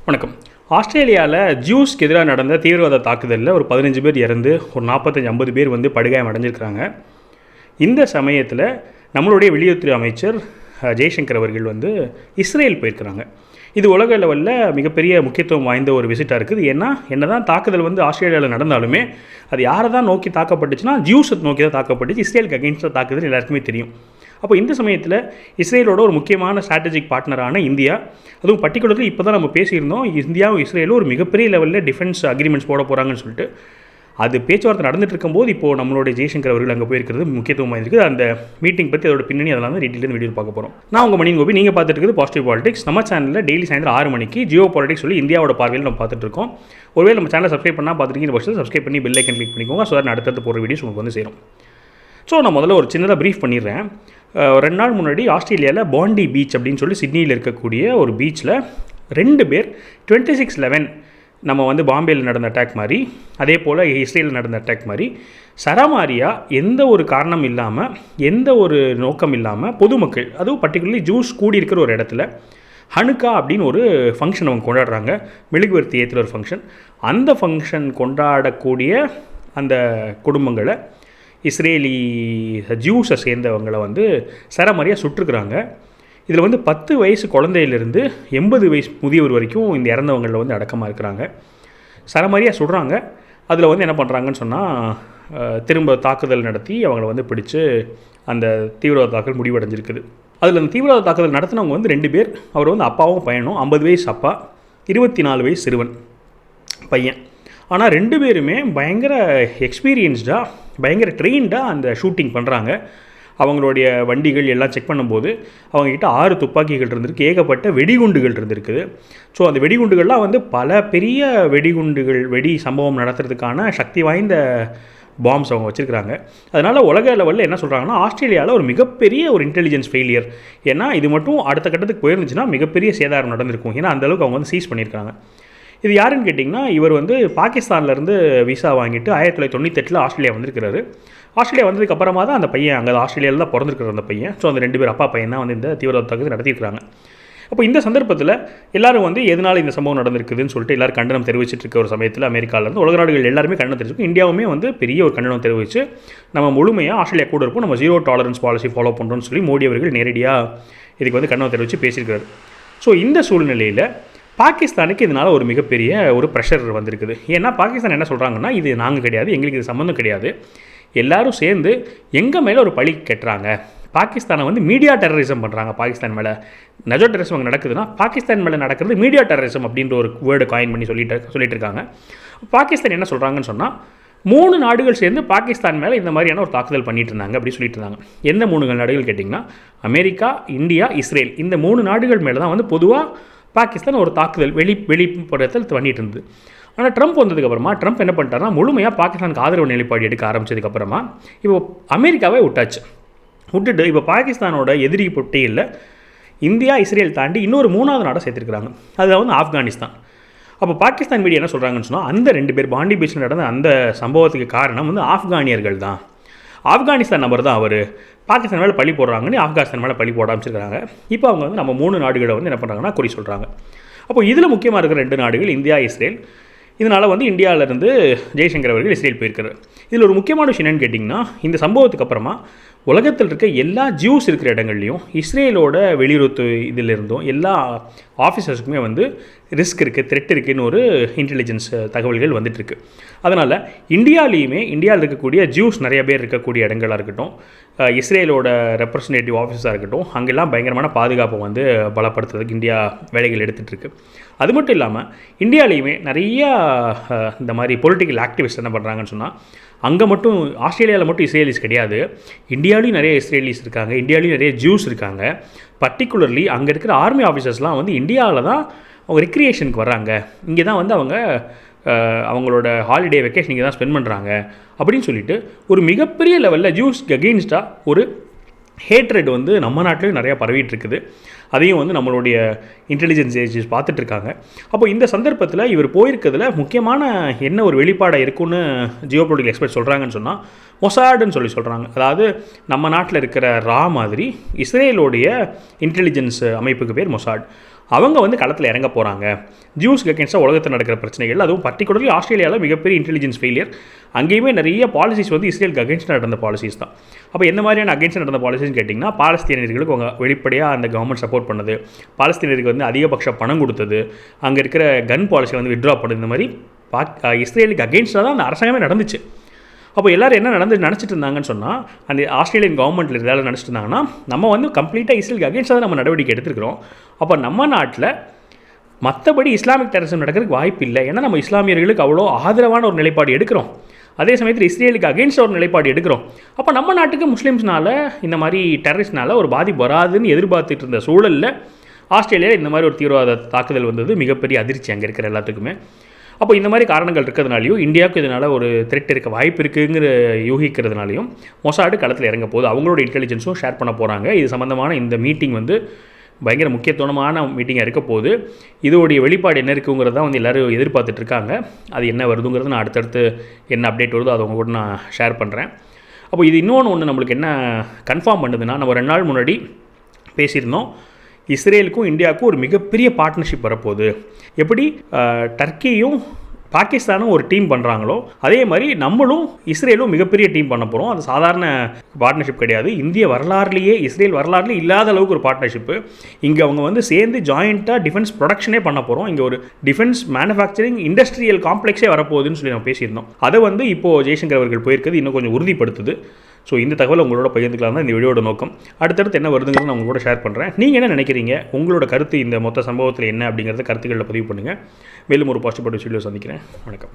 வணக்கம். ஆஸ்திரேலியாவில் ஜூஸ்க்கு எதிராக நடந்த தீவிரவாத தாக்குதலில் ஒரு 15 பேர் இறந்து ஒரு 45-50 பேர் படுகாயம் அடைஞ்சிருக்கிறாங்க. இந்த சமயத்தில் நம்மளுடைய வெளியுறவுத்துறை அமைச்சர் ஜெய்சங்கர் அவர்கள் இஸ்ரேல் போயிருக்கிறாங்க. இது உலக லெவலில் மிகப்பெரிய முக்கியத்துவம் வாய்ந்த ஒரு விசிட்டாக இருக்குது. ஏன்னா என்னதான் தாக்குதல் ஆஸ்திரேலியாவில் நடந்தாலுமே அது யாரை தான் நோக்கி தாக்கப்பட்டுச்சுன்னா ஜூஸை நோக்கி தான் தாக்கப்பட்டுச்சு. இஸ்ரேலுக்கு அகெயின்ஸ்டாக தாக்குதல் எல்லாருக்குமே தெரியும். அப்போ இந்த சமயத்தில் இஸ்ரேலோட ஒரு முக்கியமான ஸ்ட்ராட்டஜிக் பார்ட்னரான இந்தியா, அதுவும் பர்டிகுலர்லி இப்போ தான் நம்ம பேசியிருந்தோம், இந்தியாவும் இஸ்ரேலும் ஒரு மிகப்பெரிய லெவலில் டிஃபென்ஸ் அக்ரிமெண்ட்ஸ் போட போகிறாங்கன்னு சொல்லிட்டு அது பேச்சுவார்த்தை நடந்துட்டு இருக்கும்போது இப்போது நம்மளுடைய ஜெய்சங்கர் அவர்கள் அங்கே போயிருக்கிறது முக்கியத்துவம் வாய்ந்திருக்கு. அந்த மீட்டிங் பற்றி அதோட பின்னணி அதெல்லாம் தான் டீட்டெயிலாக வீடியோ பார்க்க போகிறோம். நான் உங்கள் மணியன் கோபி, நீங்கள் பார்த்துட்டு இருக்குது பாசிட்டிவ் பாலிடிக்ஸ். நம்ம சேனலில் டெய்லி சாயந்தரம் 6 மணிக்கு ஜியோ பாலிடிக்ஸ் சொல்லி இந்தியாவோட பார்வையில் நம்ம பார்த்துட்டு இருக்கோம். ஒருவேளை நம்ம சேனலை சப்ஸ்கிரைப் பண்ணால் பார்த்துருக்கீங்க பட்சத்தில் சப்ஸ்கிரைப் பண்ணி பெல் ஐக்கன் கிளிக் பண்ணிக்கோங்க. ஸோ அடுத்தடுத்து போகிற வீடியோஸ் உங்களுக்கு சேரும். ஸோ நான் முதல்ல ஒரு சின்னதாக ப்ரீஃப் பண்ணிடுறேன். 2 நாள் முன்னாடி ஆஸ்திரேலியாவில் பாண்டி பீச் அப்படின்னு சொல்லி சிட்னியில் இருக்கக்கூடிய ஒரு பீச்சில் 2 பேர் 26/11 நம்ம பாம்பேயில் நடந்த அட்டாக் மாதிரி, அதே போல் இஸ்ரேலில் நடந்த அட்டாக் மாதிரி சரமாரியாக எந்த ஒரு காரணம் இல்லாமல், எந்த ஒரு நோக்கம் இல்லாமல் பொதுமக்கள், அதுவும் பர்டிகுலர்லி ஜூஸ் கூடியிருக்கிற ஒரு இடத்துல ஹனுக்கா அப்படின்னு ஒரு ஃபங்க்ஷன் அவங்க கொண்டாடுறாங்க. மெழுகுவர்த்தி ஏற்றுற ஒரு ஃபங்க்ஷன். அந்த ஃபங்க்ஷன் கொண்டாடக்கூடிய அந்த குடும்பங்களை, இஸ்ரேலி ஜூஸை சேர்ந்தவங்களை சரமாரியாக சுட்டுருக்குறாங்க. இதில் 10 வயசு குழந்தையிலிருந்து 80 வயசு முதியவர் வரைக்கும் இந்த இறந்தவங்களில் அடக்கமாக இருக்கிறாங்க. சரமாரியாக சுடுறாங்க. அதில் என்ன பண்ணுறாங்கன்னு சொன்னால் திரும்ப தாக்குதல் நடத்தி அவங்கள பிடிச்சி அந்த தீவிரவாத தாக்குதல் முடிவடைஞ்சிருக்குது. அதில் அந்த தீவிரவாத தாக்குதல் நடத்தினவங்க 2 பேர். அவர் அப்பாவும் பையனும். 50 வயசு அப்பா, 24 வயசு சிறுவன் பையன். ஆனால் 2 பேருமே பயங்கர எக்ஸ்பீரியன்ஸ்டாக, பயங்கர ட்ரெயின்டாக அந்த ஷூட்டிங் பண்ணுறாங்க. அவங்களுடைய வண்டிகள் எல்லாம் செக் பண்ணும்போது அவங்கக்கிட்ட 6 துப்பாக்கிகள் இருந்திருக்கு, ஏகப்பட்ட வெடிகுண்டுகள் இருந்திருக்குது. ஸோ அந்த வெடிகுண்டுகள்லாம் பல பெரிய வெடி சம்பவம் நடத்துறதுக்கான சக்தி வாய்ந்த பாம்ஸ் அவங்க வச்சுருக்கிறாங்க. அதனால் உலக லெவலில் என்ன சொல்கிறாங்கன்னா, ஆஸ்திரேலியாவில் ஒரு மிகப்பெரிய ஒரு இன்டெலிஜென்ஸ் ஃபெயிலியர். ஏன்னா இது மட்டும் அடுத்த கட்டத்துக்கு போயிருந்துச்சுன்னா மிகப்பெரிய சேதாரம் நடந்திருக்கும். ஏன்னா அந்தளவுக்கு அவங்க சீஸ் பண்ணியிருக்காங்க. இது யாருன்னு கேட்டிங்கன்னா, இவர் பாகிஸ்தான்லேருந்து விசா வாங்கிட்டு 1998 ஆஸ்திரேலியா வந்திருக்கிறாரு. ஆஸ்திரேலியா வந்ததுக்கப்புறமா தான் அந்த பையன் அங்கே ஆஸ்திரேலியாவில் தான் பிறந்திருக்கிற அந்த பையன். ஸோ அந்த 2 பேர் அப்பா பையன் தான் இந்த தீவிரவாத தாக்குதல் நடத்தியிருக்கிறாங்க. அப்போ இந்த சந்தர்ப்பத்தில் எல்லோரும் எதனால் இந்த சம்பவம் நடந்திருக்குதுன்னு சொல்லிட்டு எல்லோரும் கண்டனம் தெரிவிச்சிட்டு இருக்க ஒரு சமயத்தில் அமெரிக்காவிலேருந்து உலக நாடுகள் எல்லாருமே கண்டனம் தெரிவிச்சிருக்கும். இந்தியாவுமே பெரிய ஒரு கண்டனம் தெரிவித்து நம்ம முழுமையாக ஆஸ்திரேலியா கூட இருப்போம், நம்ம 0 டாலரன்ஸ் பாலிசி ஃபாலோ பண்ணுறோன்னு சொல்லி மோடி அவர்கள் நேரடியாக இதுக்கு கண்டனம் தெரிவித்து பேசியிருக்கிறார். ஸோ இந்த சூழ்நிலையில் பாகிஸ்தானுக்கு இதனால் ஒரு மிகப்பெரிய ஒரு ப்ரெஷர் வந்திருக்குது. ஏன்னா பாகிஸ்தான் என்ன சொல்கிறாங்கன்னா, இது நாங்கள் கிடையாது, எங்களுக்கு இது சம்மந்தம் கிடையாது, எல்லோரும் சேர்ந்து எங்கள் மேலே ஒரு பழி கட்டுறாங்க. பாகிஸ்தானை மீடியா டெரரிசம் பண்ணுறாங்க. பாகிஸ்தான் மேலே நஜோ டெரரிசம் அங்கே நடக்குதுன்னா பாகிஸ்தான் மேலே நடக்கிறது மீடியா டெரரிசம் அப்படின்ற ஒரு வேர்டை காயின் பண்ணி சொல்லிட்டு இருக்காங்க. பாகிஸ்தான் என்ன சொல்கிறாங்கன்னு சொன்னால், 3 நாடுகள் சேர்ந்து பாகிஸ்தான் மேலே இந்த மாதிரியான ஒரு தாக்குதல் பண்ணிட்டு இருந்தாங்க அப்படி சொல்லிட்டு இருந்தாங்க. எந்த 3 நாடுகள் கேட்டிங்கன்னா, அமெரிக்கா, இந்தியா, இஸ்ரேல். இந்த 3 நாடுகள் மேலே தான் பொதுவாக பாகிஸ்தான் ஒரு தாக்குதல் வெளிப்புறத்தில் பண்ணிட்டு இருந்தது. ஆனால் ட்ரம்ப் வந்ததுக்கப்புறமா ட்ரம்ப் என்ன பண்ணிட்டாருன்னா, முழுமையாக பாகிஸ்தானுக்கு ஆதரவு நிலைப்பாடு எடுக்க ஆரம்பித்ததுக்கப்புறமா இப்போ அமெரிக்காவே விட்டுட்டு இப்போ பாகிஸ்தானோட எதிரி பொட்டியில் இந்தியா, இஸ்ரேல் தாண்டி இன்னொரு 3வது நாடை சேர்த்துருக்குறாங்க. அது ஆப்கானிஸ்தான். அப்போ பாகிஸ்தான் மீடியா என்ன சொல்கிறாங்கன்னு சொன்னால், அந்த 2 பேர் பாண்டி பீச்சில் நடந்த அந்த சம்பவத்துக்கு காரணம் ஆப்கானியர்கள் தான், ஆப்கானிஸ்தான் நபர் தான் அவர், பாகிஸ்தான் மேலே பழி போடுறாங்கன்னு ஆப்கானிஸ்தான் மேலே பழி போட ஆரம்பிச்சிருக்காங்க. இப்போ அவங்க நம்ம 3 நாடுகளை என்ன பண்ணுறாங்கன்னா குறி சொல்கிறாங்க. அப்போ இதில் முக்கியமாக இருக்கிற 2 நாடுகள் இந்தியா, இஸ்ரேல். இதனால் இந்தியாவிலேருந்து ஜெய்சங்கர் அவர்கள் இஸ்ரேல் போயிருக்கிறார். இதில் ஒரு முக்கியமான விஷயம் என்னென்னு கேட்டிங்கன்னா, இந்த சம்பவத்துக்கு அப்புறமா உலகத்தில் இருக்க எல்லா ஜூஸ் இருக்கிற இடங்கள்லையும் இஸ்ரேலோட வெளியுறவு இதிலிருந்தும் எல்லா ஆஃபீஸர்ஸுக்குமே ரிஸ்க் இருக்குது, த்ரெட் இருக்குதுன்னு ஒரு இன்டெலிஜென்ஸ் தகவல்கள் வந்துட்டுருக்கு. அதனால் இந்தியாவில் இருக்கக்கூடிய ஜூஸ் நிறைய பேர் இருக்கக்கூடிய இடங்களாக இருக்கட்டும், இஸ்ரேலோட ரெப்ரசன்டேட்டிவ் ஆஃபீஸாக இருக்கட்டும், அங்கெல்லாம் பயங்கரமான பாதுகாப்பை பலப்படுத்துறதுக்கு இந்தியா வேலைகள் எடுத்துகிட்ருக்கு. அது மட்டும் இல்லாமல் இந்தியாவிலையுமே நிறையா இந்த மாதிரி பொலிட்டிக்கல் ஆக்டிவிஸ்ட் என்ன பண்ணுறாங்கன்னு சொன்னால், அங்கே மட்டும் ஆஸ்திரேலியாவில் மட்டும் இஸ்ரேலிஸ் கிடையாது, இந்தியாவிலையும் நிறைய இஸ்ரேலிஸ் இருக்காங்க, இந்தியாவிலையும் நிறைய ஜூஸ் இருக்காங்க. பர்டிகுலர்லி அங்கே இருக்கிற ஆர்மி ஆஃபீஸர்ஸ்லாம் இந்தியாவில் தான் அவங்க ரெக்ரியேஷனுக்கு வர்றாங்க, இங்கே தான் அவங்க அவங்களோட ஹாலிடே வெக்கேஷன் இங்கே தான் ஸ்பெண்ட் பண்ணுறாங்க அப்படின்னு சொல்லிட்டு ஒரு மிகப்பெரிய லெவலில் ஜூஸ் அகெயின்ஸ்டாக ஒரு ஹேட்ரெட் நம்ம நாட்டிலையும் நிறையா பரவிட்டு இருக்குது. அதையும் நம்மளுடைய இன்டெலிஜென்ஸ் ஏஜென்சிஸ் பார்த்துட்ருக்காங்க. அப்போ இந்த சந்தர்ப்பத்தில் இவர் போயிருக்கிறதுல முக்கியமான என்ன ஒரு வெளிப்பாடாக இருக்குன்னு ஜியோபொலிட்டிக்கல் எக்ஸ்பர்ட் சொல்கிறாங்கன்னு சொன்னால், மொசாடுன்னு சொல்கிறாங்க. அதாவது நம்ம நாட்டில் இருக்கிற ரா மாதிரி இஸ்ரேலோடைய இன்டெலிஜென்ஸ் அமைப்புக்கு பேர் மொசாட். அவங்க வந்து களத்தில் இறங்க போகிறாங்க. ஜூஸ்க்கு அகேன்ஸ்டாக உலகத்தில் நடக்கிற பிரச்சனைகள், அதுவும் பர்டிகுலர்லி ஆஸ்திரேலியாவில் மிகப்பெரிய இன்டெலிஜென்ஸ் ஃபெயிலியர். அங்கேயுமே நிறைய பாலிசிஸ் வந்து இஸ்ரேலுக்கு அகேன்ஸ்டாக நடந்த பாலிசிஸ் தான். அப்போ எந்த மாதிரியான அகேன்ஸ்டாக நடந்த பாலிசின்னு கேட்டிங்கன்னா, பாலஸ்தீனியர்களுக்கு அவங்க வெளிப்படையாக அந்த கவர்மெண்ட் சப்போர்ட் பண்ணது, பாலஸ்தீனியருக்கு வந்து அதிகபட்ச பணம் கொடுத்தது, அங்கே இருக்கிற கன் பாலிசியை வந்து வித்ட்ரா பண்ணது, இந்த மாதிரி இஸ்ரேலுக்கு அகேன்ஸ்டாக தான் அந்த அரசாங்கமே நடந்துச்சு. அப்போ எல்லோரும் என்ன நினச்சிட்டு இருந்தாங்கன்னு சொன்னால், அந்த ஆஸ்திரேலியன் கவர்மெண்ட்டில் இதெல்லாம் நினச்சிட்டு இருந்தாங்கன்னா, நம்ம வந்து கம்ப்ளீட்டாக இஸ்ரேலுக்கு அகேன்ஸ்டாக தான் நம்ம நடவடிக்கை எடுத்துருக்கிறோம். அப்போ நம்ம நாட்டில் மற்றபடி இஸ்லாமிக் டெரரிசம் நடக்கிறதுக்கு வாய்ப்பு இல்லை. ஏன்னா நம்ம இஸ்லாமியர்களுக்கு அவ்வளோ ஆதரவான ஒரு நிலைப்பாடு எடுக்கிறோம், அதே சமயத்தில் இஸ்ரேலுக்கு அகேன்ஸ்டாக ஒரு நிலைப்பாடு எடுக்கிறோம். அப்போ நம்ம நாட்டுக்கு முஸ்லீம்ஸ்னால இந்த மாதிரி டெரரிஸ்ட்னால ஒரு பாதிப்பு வராதுன்னு எதிர்பார்த்துட்டு இருந்த சூழலில் ஆஸ்திரேலியாவில் இந்த மாதிரி ஒரு தீவிரவாத தாக்குதல் வந்தது மிகப்பெரிய அதிர்ச்சி அங்கே இருக்கிற எல்லாத்துக்குமே. அப்போ இந்த மாதிரி காரணங்கள் இருக்கிறதுனாலையும், இந்தியாவுக்கு இதனால் ஒரு த்ரெட் இருக்க வாய்ப்பு இருக்குங்கிற யூகிக்கிறதுனாலையும் மொசாடு களத்தில் இறங்க போகுது. அவங்களோட இன்டெலிஜென்ஸும் ஷேர் பண்ண போகிறாங்க. இது சம்மந்தமான இந்த மீட்டிங் வந்து பயங்கர முக்கியத்துவமான மீட்டிங்காக இருக்க போகுது. இதோடைய வெளிப்பாடு என்ன இருக்குங்கிறத வந்து எல்லோரும் எதிர்பார்த்துட்ருக்காங்க. அது என்ன வருதுங்கிறது நான் அடுத்தடுத்து என்ன அப்டேட் வருதோ அதை அவங்க கூட நான் ஷேர் பண்ணுறேன். அப்போ இது இன்னொன்று நம்மளுக்கு என்ன கன்ஃபார்ம் பண்ணுதுன்னா, நம்ம 2 நாள் முன்னாடி பேசியிருந்தோம், இஸ்ரேலுக்கும் இந்தியாவுக்கும் ஒரு மிகப்பெரிய பார்ட்னர்ஷிப் வரப்போகுது. எப்படி டர்க்கியும் பாகிஸ்தானும் ஒரு டீம் பண்ணுறாங்களோ அதே மாதிரி நம்மளும் இஸ்ரேலும் மிகப்பெரிய டீம் பண்ண போகிறோம். அது சாதாரண பார்ட்னர்ஷிப் கிடையாது. இந்திய வரலாறுலேயே, இஸ்ரேல் வரலாறுலேயே இல்லாத அளவுக்கு ஒரு பார்ட்னர்ஷிப்பு. இங்கே அவங்க வந்து சேர்ந்து ஜாயிண்ட்டாக டிஃபென்ஸ் ப்ரொடக்ஷனே பண்ண போகிறோம். இங்கே ஒரு டிஃபென்ஸ் மேனுஃபேக்சரிங் இண்டஸ்ட்ரியல் காம்ப்ளெக்ஸே வரப்போகுதுன்னு சொல்லி நம்ம பேசியிருந்தோம். அதை வந்து இப்போது ஜெய்சங்கர் அவர்கள் போயிருக்கிறது இன்னும் கொஞ்சம் உறுதிப்படுத்துது. ஸோ இந்த தகவலை உங்களோட பகிர்ந்துக்கலாம் தான் இந்த வீடியோட நோக்கம். அடுத்தடுத்து என்ன வருதுங்கிறது நான் உங்களோட ஷேர் பண்ணுறேன். நீங்கள் என்ன நினைக்கிறீங்க, உங்களோட கருத்து இந்த மொத்த சம்பவத்தில் என்ன அப்படிங்கிறத கருத்துக்களில் பதிவு பண்ணுங்கள். மேலும் ஒரு பாசிட்டிவ் வீடியோ சந்திக்கிறேன். வணக்கம்.